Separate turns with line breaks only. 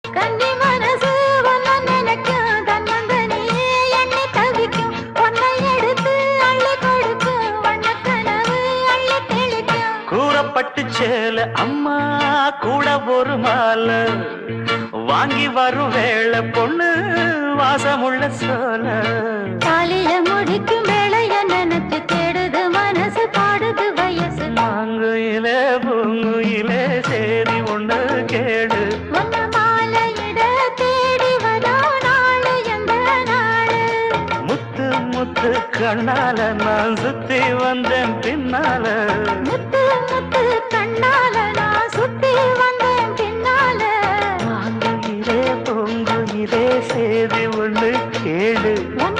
கன்னி மனசு உன்னை நினைக்கும் தன்னந்தனியே எண்ணி தவிக்கும் உன்னை எடுத்து அள்ளி கொடுக்கும் வண்ணக்கனவு அள்ளி தெளிக்கும்
கூறப்பட்டு சேல அம்மா கூட ஒரு மாலை வாங்கி வரும் வேளை பொண்ணு வாசமுள்ள சோல
தாலிய முடிக்கும் வேளைய நினைச்சு தேடுது மனசு பாடுது வயசு
மாங்குயிலே பூங்குயிலே சேரி ஒண்ணு கேடு
உன்னை மாலையிட தேடி வரா நாளு எந்த நாளு
முத்து முத்து கண்ணால நான் சுத்தி வந்தேன் பின்னால
முத்து முத்து கண்ணால நான் சுத்தி வந்தேன் பின்னால
மாங்குயிலே பூங்குயிலே சேரி ஒண்ணு கேடு
உன்னை